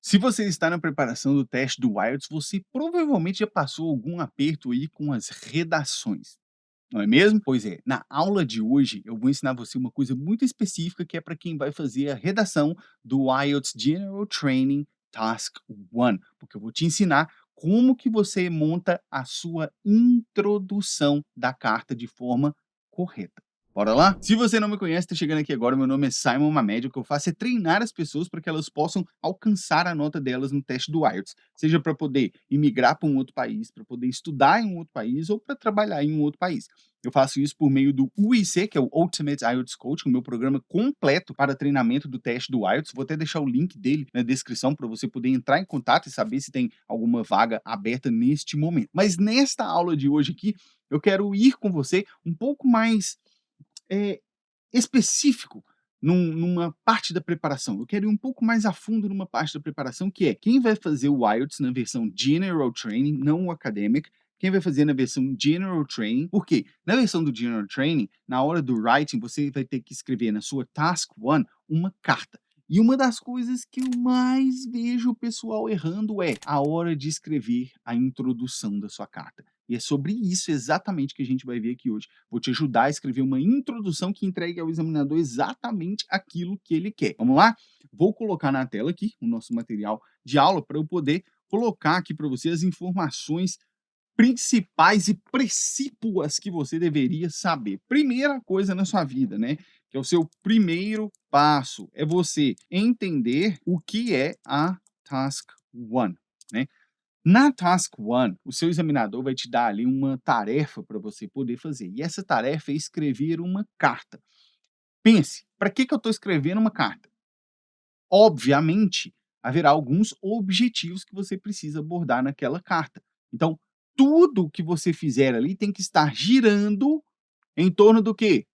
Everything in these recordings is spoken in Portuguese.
Se você está na preparação do teste do IELTS, você provavelmente já passou algum aperto aí com as redações, não é mesmo? Pois é, na aula de hoje eu vou ensinar você uma coisa muito específica que é para quem vai fazer a redação do IELTS General Training Task 1, porque eu vou te ensinar como que você monta a sua introdução da carta de forma correta. Bora lá? Se você não me conhece, está chegando aqui agora, meu nome é Simon Mamed, o que eu faço é treinar as pessoas para que elas possam alcançar a nota delas no teste do IELTS, seja para poder imigrar para um outro país, para poder estudar em um outro país ou para trabalhar em um outro país. Eu faço isso por meio do UIC, que é o Ultimate IELTS Coaching, o meu programa completo para treinamento do teste do IELTS. Vou até deixar o link dele na descrição para você poder entrar em contato e saber se tem alguma vaga aberta neste momento. Mas nesta aula de hoje aqui, eu quero ir com você um pouco mais eh, específico numa parte da preparação. Eu quero ir um pouco mais a fundo numa parte da preparação, que é quem vai fazer o IELTS na versão General Training, não o Academic, quem vai fazer na versão General Training. Por quê? Na versão do General Training, na hora do writing, você vai ter que escrever na sua Task 1 uma carta. E uma das coisas que eu mais vejo o pessoal errando é a hora de escrever a introdução da sua carta. E é sobre isso exatamente que a gente vai ver aqui hoje. Vou te ajudar a escrever uma introdução que entregue ao examinador exatamente aquilo que ele quer. Vamos lá? Vou colocar na tela aqui o nosso material de aula para eu poder colocar aqui para você as informações principais e precípuas que você deveria saber. Primeira coisa na sua vida, né? Que é o seu primeiro passo, é você entender o que é a Task 1, né? Na Task 1, o seu examinador vai te dar ali uma tarefa para você poder fazer. E essa tarefa é escrever uma carta. Pense, para que eu estou escrevendo uma carta? Obviamente, haverá alguns objetivos que você precisa abordar naquela carta. Então, tudo que você fizer ali tem que estar girando em torno do quê?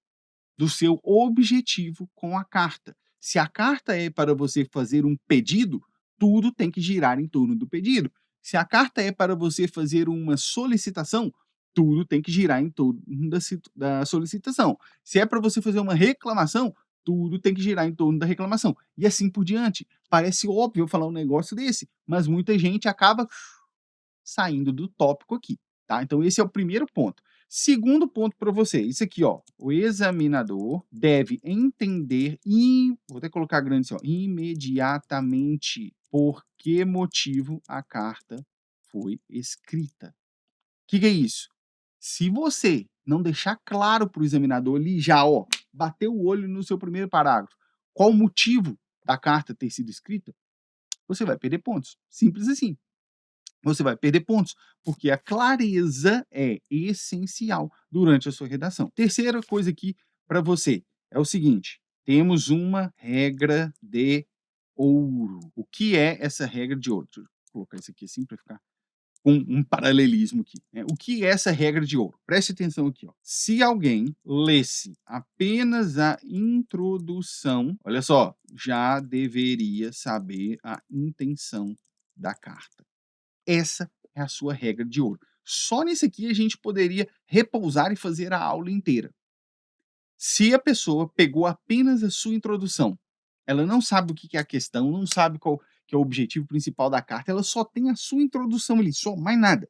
Do seu objetivo com a carta. Se a carta é para você fazer um pedido, tudo tem que girar em torno do pedido. Se a carta é para você fazer uma solicitação, tudo tem que girar em torno da solicitação. Se é para você fazer uma reclamação, tudo tem que girar em torno da reclamação. E assim por diante. Parece óbvio eu falar um negócio desse, mas muita gente acaba saindo do tópico aqui, tá? Então esse é o primeiro ponto. Segundo ponto para você, isso aqui, ó, o examinador deve entender e vou até colocar grande assim, ó, imediatamente por que motivo a carta foi escrita. O que que é isso? Se você não deixar claro para o examinador ali já, ó, bater o olho no seu primeiro parágrafo, qual o motivo da carta ter sido escrita, você vai perder pontos. Simples assim. Você vai perder pontos, porque a clareza é essencial durante a sua redação. Terceira coisa aqui para você é o seguinte: temos uma regra de ouro. O que é essa regra de ouro? Deixa eu colocar isso aqui assim para ficar com um paralelismo aqui, né? O que é essa regra de ouro? Preste atenção aqui, ó. Se alguém lesse apenas a introdução, olha só, já deveria saber a intenção da carta. Essa é a sua regra de ouro. Só nisso aqui a gente poderia repousar e fazer a aula inteira. Se a pessoa pegou apenas a sua introdução, ela não sabe o que é a questão, não sabe qual que é o objetivo principal da carta, ela só tem a sua introdução ali, só, mais nada.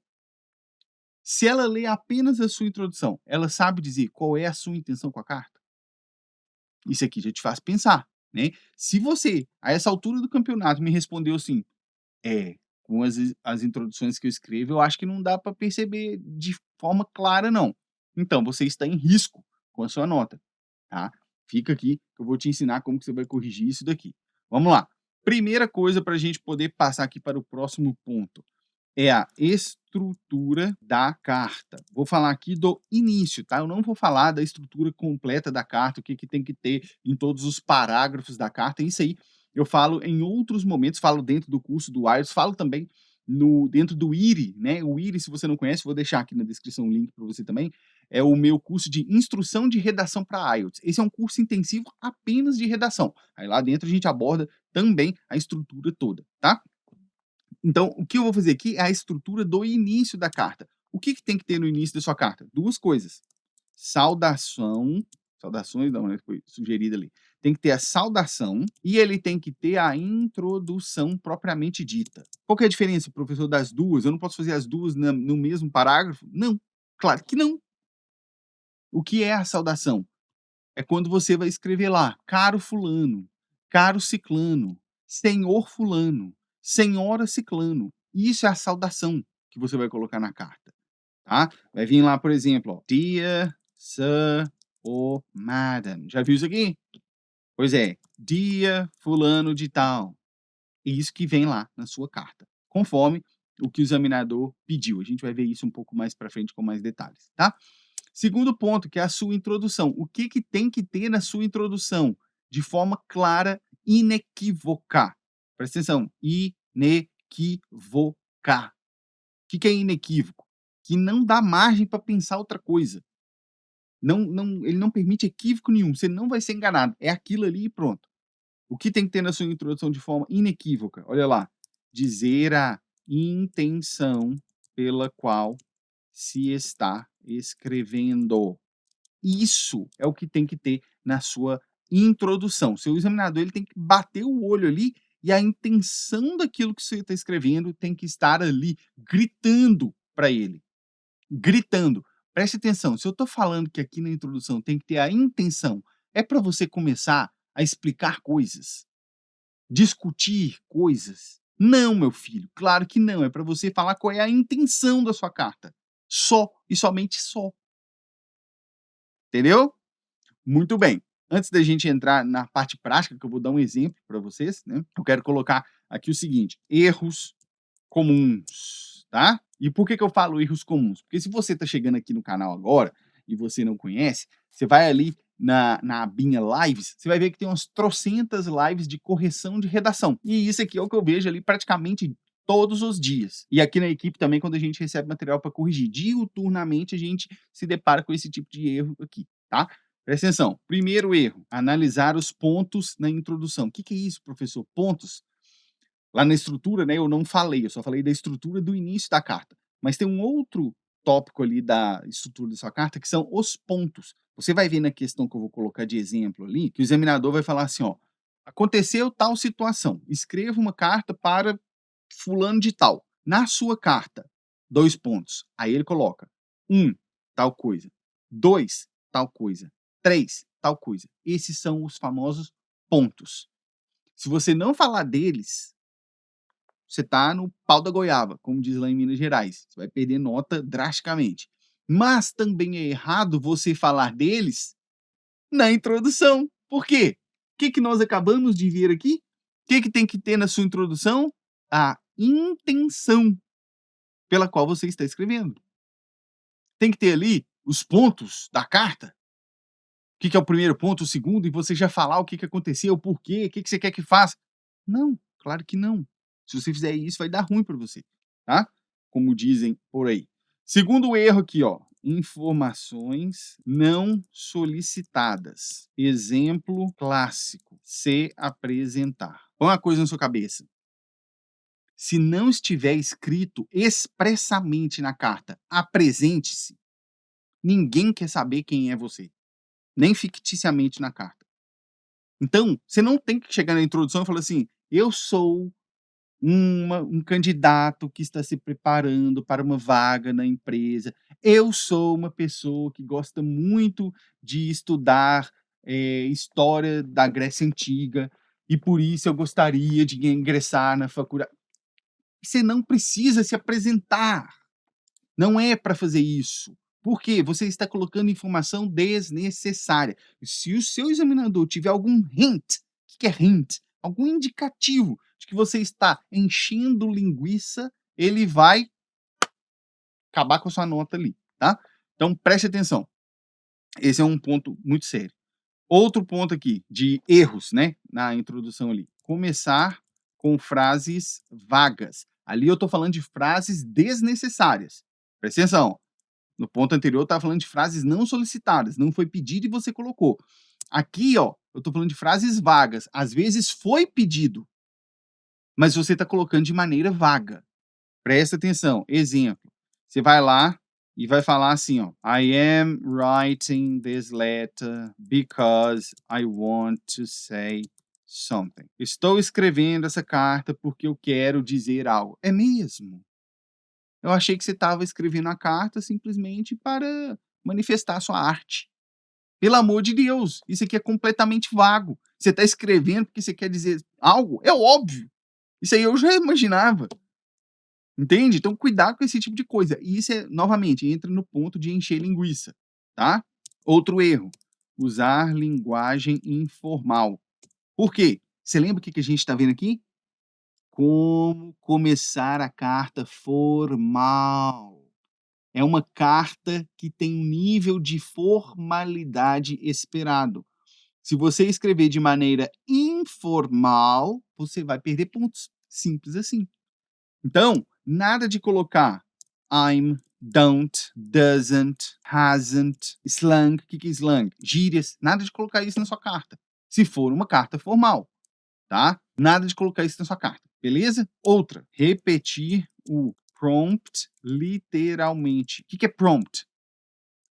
Se ela lê apenas a sua introdução, ela sabe dizer qual é a sua intenção com a carta? Isso aqui já te faz pensar, né? Se você, a essa altura do campeonato, me respondeu assim: é, com as introduções que eu escrevo, eu acho que não dá para perceber de forma clara não. Então, você está em risco com a sua nota, tá. Fica aqui que eu vou te ensinar como que você vai corrigir isso daqui. Vamos lá. Primeira coisa para a gente poder passar aqui para o próximo ponto, é a estrutura da carta. Vou falar aqui do início, tá, eu não vou falar da estrutura completa da carta, o que que tem que ter em todos os parágrafos da carta, isso aí eu falo em outros momentos, falo dentro do curso do IELTS, falo também no dentro do IRI, né, o IRI, se você não conhece, vou deixar aqui na descrição o link para você também, é o meu curso de instrução de redação para IELTS. Esse é um curso intensivo apenas de redação. Aí lá dentro a gente aborda também a estrutura toda, tá? Então, o que eu vou fazer aqui é a estrutura do início da carta. O que que tem que ter no início da sua carta? Duas coisas. Saudação, saudações, não, né, foi sugerida ali. tem que ter a saudação e ele tem que ter a introdução propriamente dita. Qual que é a diferença, professor, das duas? Eu não posso fazer as duas no mesmo parágrafo? Não, claro que não. O que é a saudação? É quando você vai escrever lá, caro fulano, caro ciclano, senhor fulano, senhora ciclano. Isso é a saudação que você vai colocar na carta, tá? Vai vir lá, por exemplo, ó, Dear Sir or Madam. Já viu isso aqui? Pois é, dia fulano de tal. É isso que vem lá na sua carta, conforme o que o examinador pediu. A gente vai ver isso um pouco mais para frente com mais detalhes, tá? Segundo ponto, que é a sua introdução. O que que tem que ter na sua introdução? De forma clara, inequívoca. Presta atenção, inequívoca. O que que é inequívoco? Que não dá margem para pensar outra coisa. Ele não permite equívoco nenhum, você não vai ser enganado. É aquilo ali e pronto. O que tem que ter na sua introdução de forma inequívoca? Olha lá, dizer a intenção pela qual se está escrevendo. Isso é o que tem que ter na sua introdução. Seu examinador ele tem que bater o olho ali e a intenção daquilo que você está escrevendo tem que estar ali gritando para ele. Gritando. Preste atenção, se eu estou falando que aqui na introdução tem que ter a intenção, é para você começar a explicar coisas, discutir coisas. Não, meu filho, claro que não. É para você falar qual é a intenção da sua carta. Só e somente só. Entendeu? Muito bem. Antes da gente entrar na parte prática, que eu vou dar um exemplo para vocês, né? Eu quero colocar aqui o seguinte: erros comuns, tá? E por que que eu falo erros comuns? Porque se você está chegando aqui no canal agora e você não conhece, você vai ali na abinha lives, você vai ver que tem umas trocentas lives de correção de redação. E isso aqui é o que eu vejo ali praticamente todos os dias. E aqui na equipe também, quando a gente recebe material para corrigir, diuturnamente a gente se depara com esse tipo de erro aqui, tá? Presta atenção. Primeiro erro, analisar os pontos na introdução. O que que é isso, professor? Pontos? Lá na estrutura, né, eu não falei, eu só falei da estrutura do início da carta. Mas tem um outro tópico ali da estrutura da sua carta, que são os pontos. Você vai ver na questão que eu vou colocar de exemplo ali, que o examinador vai falar assim, ó, aconteceu tal situação, escreva uma carta para fulano de tal. Na sua carta, 2 pontos. Aí ele coloca 1, tal coisa. 2, tal coisa. 3, tal coisa. Esses são os famosos pontos. Se você não falar deles, você está no pau da goiaba, como diz lá em Minas Gerais. Você vai perder nota drasticamente. Mas também é errado você falar deles na introdução. Por quê? O que que nós acabamos de ver aqui? O que que tem que ter na sua introdução? A intenção pela qual você está escrevendo. Tem que ter ali os pontos da carta. O que que é o primeiro ponto, o segundo, e você já falar o que que aconteceu, o porquê, o que que você quer que faça. Não, claro que não. Se você fizer isso, vai dar ruim para você, tá? Como dizem por aí. Segundo erro aqui, ó, informações não solicitadas. Exemplo clássico, se apresentar. Põe uma coisa na sua cabeça. Se não estiver escrito expressamente na carta, apresente-se, ninguém quer saber quem é você, nem ficticiamente na carta. Então, você não tem que chegar na introdução e falar assim: eu sou um candidato que está se preparando para uma vaga na empresa. Eu sou uma pessoa que gosta muito de estudar história da Grécia Antiga e por isso eu gostaria de ingressar na faculdade. Você não precisa se apresentar. Não é para fazer isso. Por quê? Você está colocando informação desnecessária. Se o seu examinador tiver algum hint, o que é hint? Algum indicativo de que você está enchendo linguiça, ele vai acabar com a sua nota ali, tá? Então preste atenção. Esse é um ponto muito sério. Outro ponto aqui de erros, né, na introdução ali. Começar com frases vagas. Ali eu estou falando de frases desnecessárias. Presta atenção. No ponto anterior, eu estava falando de frases não solicitadas, não foi pedido e você colocou. Aqui, ó, eu estou falando de frases vagas. Às vezes foi pedido, mas você está colocando de maneira vaga. Presta atenção. Exemplo. Você vai lá e vai falar assim, ó: "I am writing this letter because I want to say something". Estou escrevendo essa carta porque eu quero dizer algo. É mesmo? Eu achei que você estava escrevendo a carta simplesmente para manifestar sua arte. Pelo amor de Deus, isso aqui é completamente vago. Você está escrevendo porque você quer dizer algo? É óbvio. Isso aí eu já imaginava. Entende? Então cuidado com esse tipo de coisa. E isso é, novamente, entra no ponto de encher linguiça, tá? Outro erro, usar linguagem informal. Por quê? Você lembra o que que a gente está vendo aqui? Como começar a carta formal. É uma carta que tem um nível de formalidade esperado. Se você escrever de maneira informal, você vai perder pontos. Simples assim. Então, nada de colocar I'm, don't, doesn't, hasn't, slang. O que que é slang? Gírias. Nada de colocar isso na sua carta. Se for uma carta formal, tá? Nada de colocar isso na sua carta, beleza? Outra, repetir o prompt literalmente. O que que é prompt?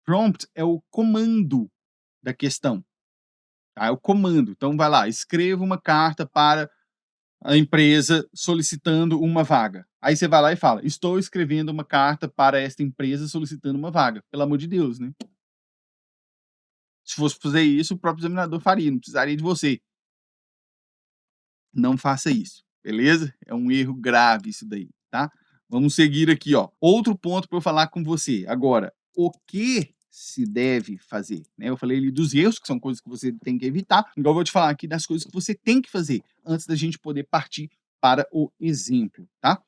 Prompt é o comando da questão, tá? É o comando. Então vai lá, escreva uma carta para a empresa solicitando uma vaga. Aí você vai lá e fala: "Estou escrevendo uma carta para esta empresa solicitando uma vaga". Pelo amor de Deus, né? Se fosse fazer isso, o próprio examinador faria, não precisaria de você. Não faça isso, beleza? É um erro grave isso daí, tá? Vamos seguir aqui, ó. Outro ponto para eu falar com você. Agora, o que se deve fazer, né? Eu falei ali dos erros, que são coisas que você tem que evitar. Agora eu vou te falar aqui das coisas que você tem que fazer antes da gente poder partir para o exemplo, tá?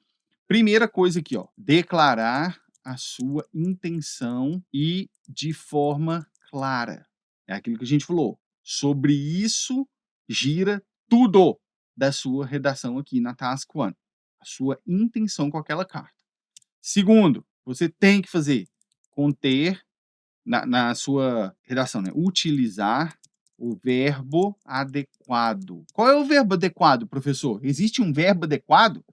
Primeira coisa aqui, ó, declarar a sua intenção e de forma clara. É aquilo que a gente falou. Sobre isso gira tudo da sua redação aqui na Task One. A sua intenção com aquela carta. Segundo, você tem que fazer conter na sua redação, né? Utilizar o verbo adequado. Qual é o verbo adequado, professor? Existe um verbo adequado?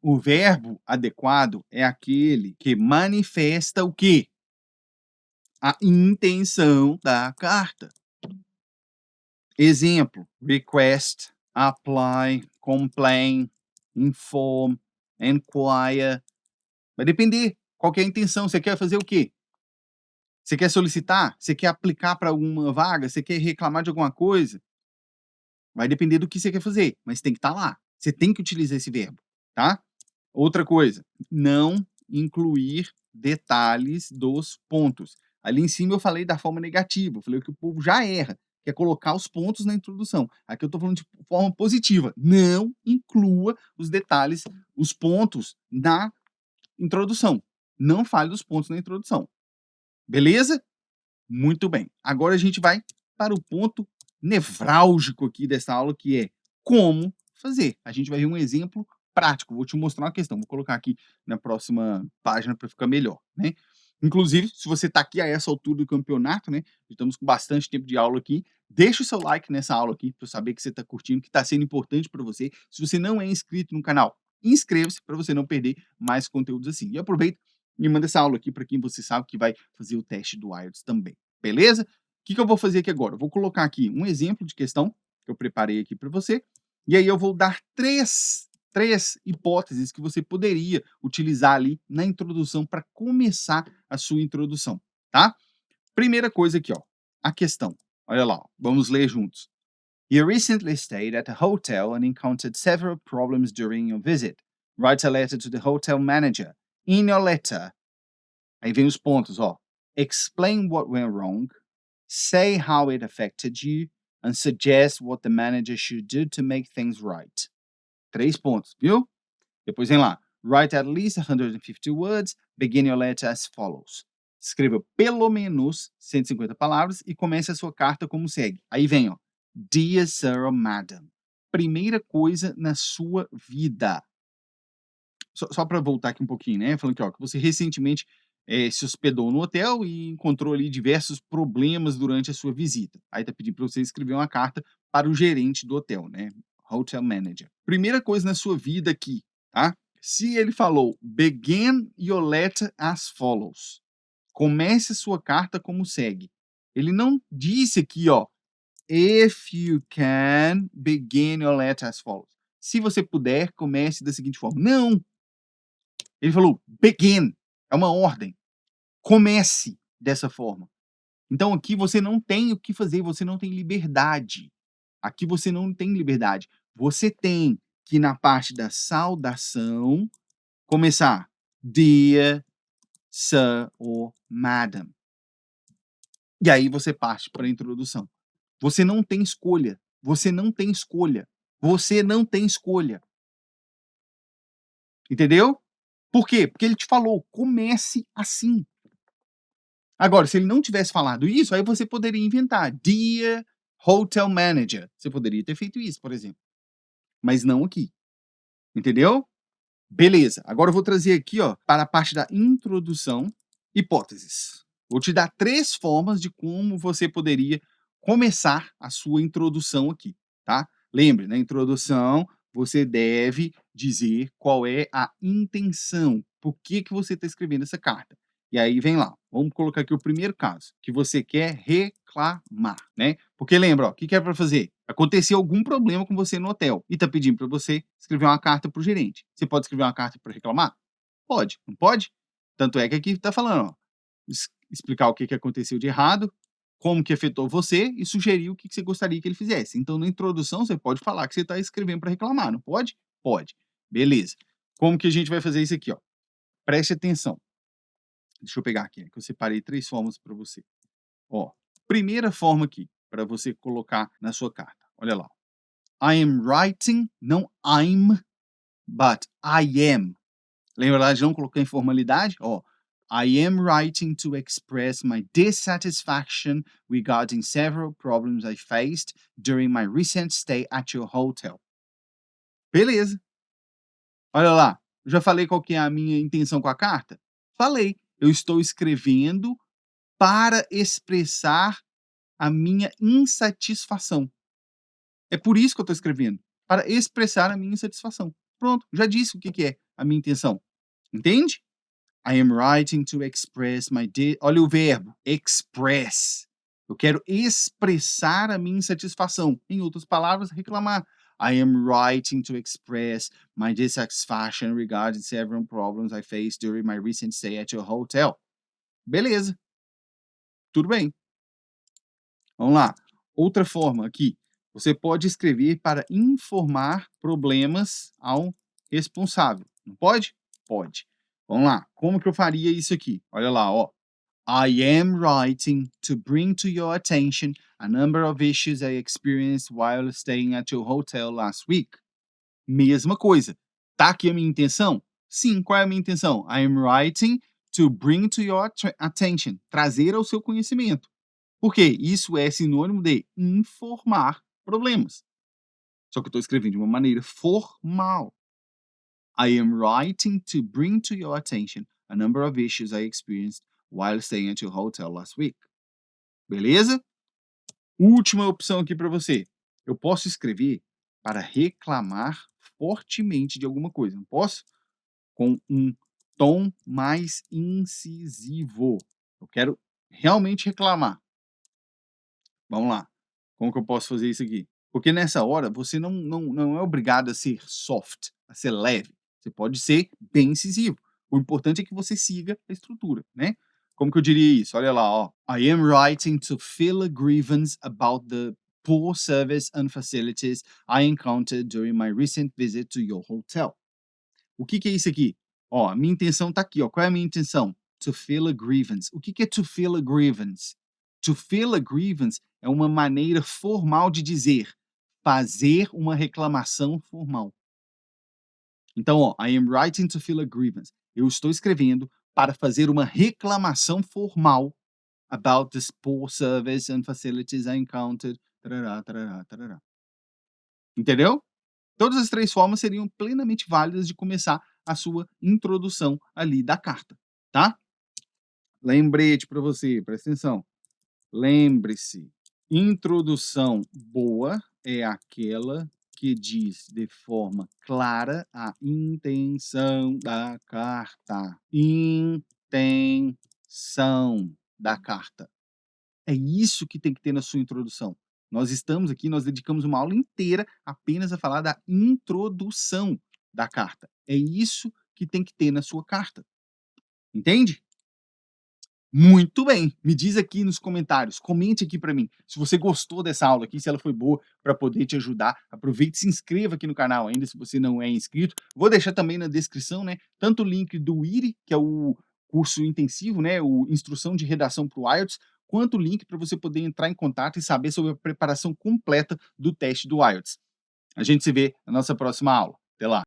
O verbo adequado é aquele que manifesta o quê? A intenção da carta. Exemplo: request, apply, complain, inform, enquire. Vai depender qual que é a intenção. Você quer fazer o quê? Você quer solicitar? Você quer aplicar para alguma vaga? Você quer reclamar de alguma coisa? Vai depender do que você quer fazer, mas tem que estar lá. Você tem que utilizar esse verbo, tá? Outra coisa, não incluir detalhes dos pontos. Ali em cima eu falei da forma negativa, eu falei que o povo já erra, que é colocar os pontos na introdução. Aqui eu estou falando de forma positiva. Não inclua os detalhes, os pontos na introdução. Não fale dos pontos na introdução. Beleza? Muito bem. Agora a gente vai para o ponto nevrálgico aqui dessa aula, que é como fazer. A gente vai ver um exemplo prático. Vou te mostrar uma questão. Vou colocar aqui na próxima página para ficar melhor, né? Inclusive, se você está aqui a essa altura do campeonato, né? Estamos com bastante tempo de aula aqui. Deixa o seu like nessa aula aqui para eu saber que você está curtindo, que está sendo importante para você. Se você não é inscrito no canal, inscreva-se para você não perder mais conteúdos assim. E aproveita e manda essa aula aqui para quem você sabe que vai fazer o teste do IELTS também. Beleza? O que que eu vou fazer aqui agora? Eu vou colocar aqui um exemplo de questão que eu preparei aqui para você, e aí eu vou dar três hipóteses que você poderia utilizar ali na introdução para começar a sua introdução, tá? Primeira coisa aqui, ó, a questão. Olha lá, ó, vamos ler juntos. You recently stayed at a hotel and encountered several problems during your visit. Write a letter to the hotel manager. In your letter, aí vem os pontos, ó. Explain what went wrong, say how it affected you, and suggest what the manager should do to make things right. 3 pontos, viu? Depois vem lá. Write at least 150 words. Begin your letter as follows. Escreva pelo menos 150 palavras e comece a sua carta como segue. Aí vem, ó. Dear Sir or Madam. Primeira coisa na sua vida. Só para voltar aqui um pouquinho, né? Falando que, ó, que você recentemente se hospedou no hotel e encontrou ali diversos problemas durante a sua visita. Aí tá pedindo para você escrever uma carta para o gerente do hotel, né? Hotel manager. Primeira coisa na sua vida aqui, tá? Se ele falou begin your letter as follows, comece sua carta como segue. Ele não disse aqui, ó, if you can begin your letter as follows. Se você puder, comece da seguinte forma. Não! Ele falou begin, é uma ordem. Comece dessa forma. Então aqui você não tem o que fazer, você não tem liberdade. Aqui você não tem liberdade. Você tem que, na parte da saudação, começar dear, sir or madam. E aí você parte para a introdução. Você não tem escolha. Você não tem escolha. Você não tem escolha. Entendeu? Por quê? Porque ele te falou, comece assim. Agora, se ele não tivesse falado isso, aí você poderia inventar. Dear Hotel Manager. Você poderia ter feito isso, por exemplo. Mas não aqui. Entendeu? Beleza. Agora eu vou trazer aqui, ó, para a parte da introdução, hipóteses. Vou te dar 3 formas de como você poderia começar a sua introdução aqui, tá? Lembre, na introdução, você deve dizer qual é a intenção, por que que você está escrevendo essa carta. E aí vem lá, vamos colocar aqui o primeiro caso, que você quer reclamar, né? Porque lembra, ó, o que que é para fazer? Aconteceu algum problema com você no hotel e tá pedindo para você escrever uma carta para o gerente. Você pode escrever uma carta para reclamar? Pode, não pode? Tanto é que aqui está falando, ó, explicar o que que aconteceu de errado, como que afetou você e sugerir o que que você gostaria que ele fizesse. Então, na introdução, você pode falar que você está escrevendo para reclamar, não pode? Pode. Beleza. Como que a gente vai fazer isso aqui, ó? Preste atenção. Deixa eu pegar aqui, que eu separei 3 formas para você. Ó, primeira forma aqui, para você colocar na sua carta. Olha lá. I am writing, não I'm, but I am. Lembra lá de não colocar em formalidade? Ó, I am writing to express my dissatisfaction regarding several problems I faced during my recent stay at your hotel. Beleza. Olha lá. Eu já falei qual que é a minha intenção com a carta? Falei. Eu estou escrevendo para expressar a minha insatisfação. É por isso que eu estou escrevendo, para expressar a minha insatisfação. Pronto, já disse o que que é a minha intenção. Entende? I am writing to express my olha o verbo, express. Eu quero expressar a minha insatisfação. Em outras palavras, reclamar. I am writing to express my dissatisfaction regarding several problems I faced during my recent stay at your hotel. Beleza. Tudo bem. Vamos lá. Outra forma aqui. Você pode escrever para informar problemas ao responsável. Não pode? Pode. Vamos lá. Como que eu faria isso aqui? Olha lá, ó. I am writing to bring to your attention a number of issues I experienced while staying at your hotel last week. Mesma coisa. Tá aqui a minha intenção? Sim, qual é a minha intenção? I am writing to bring to your attention. Trazer ao seu conhecimento. Porque isso é sinônimo de informar problemas. Só que eu estou escrevendo de uma maneira formal. I am writing to bring to your attention a number of issues I experienced while staying at your hotel last week. Beleza? Última opção aqui para você. Eu posso escrever para reclamar fortemente de alguma coisa. Não posso? Com um tom mais incisivo. Eu quero realmente reclamar. Vamos lá. Como que eu posso fazer isso aqui? Porque nessa hora você não é obrigado a ser soft, a ser leve. Você pode ser bem incisivo. O importante é que você siga a estrutura, né? Como que eu diria isso? Olha lá, ó. I am writing to fill a grievance about the poor service and facilities I encountered during my recent visit to your hotel. O que que é isso aqui? Ó, a minha intenção tá aqui, ó. Qual é a minha intenção? To fill a grievance. O que que é to fill a grievance? To fill a grievance é uma maneira formal de dizer fazer uma reclamação formal. Então, ó, I am writing to fill a grievance. Eu estou escrevendo para fazer uma reclamação formal about this poor service and facilities I encountered. Tarará, tarará, tarará. Entendeu? Todas as 3 formas seriam plenamente válidas de começar a sua introdução ali da carta, tá? Lembrete para você, presta atenção. Lembre-se, introdução boa é aquela que diz de forma clara a intenção da carta. Intenção da carta. É isso que tem que ter na sua introdução. Nós estamos aqui, nós dedicamos uma aula inteira apenas a falar da introdução da carta. É isso que tem que ter na sua carta. Entende? Muito bem. Me diz aqui nos comentários, comente aqui para mim, se você gostou dessa aula aqui, se ela foi boa para poder te ajudar. Aproveite e se inscreva aqui no canal ainda, se você não é inscrito. Vou deixar também na descrição, né, tanto o link do IRI, que é o curso intensivo, né, o Instrução de Redação para o IELTS, quanto o link para você poder entrar em contato e saber sobre a preparação completa do teste do IELTS. A gente se vê na nossa próxima aula. Até lá.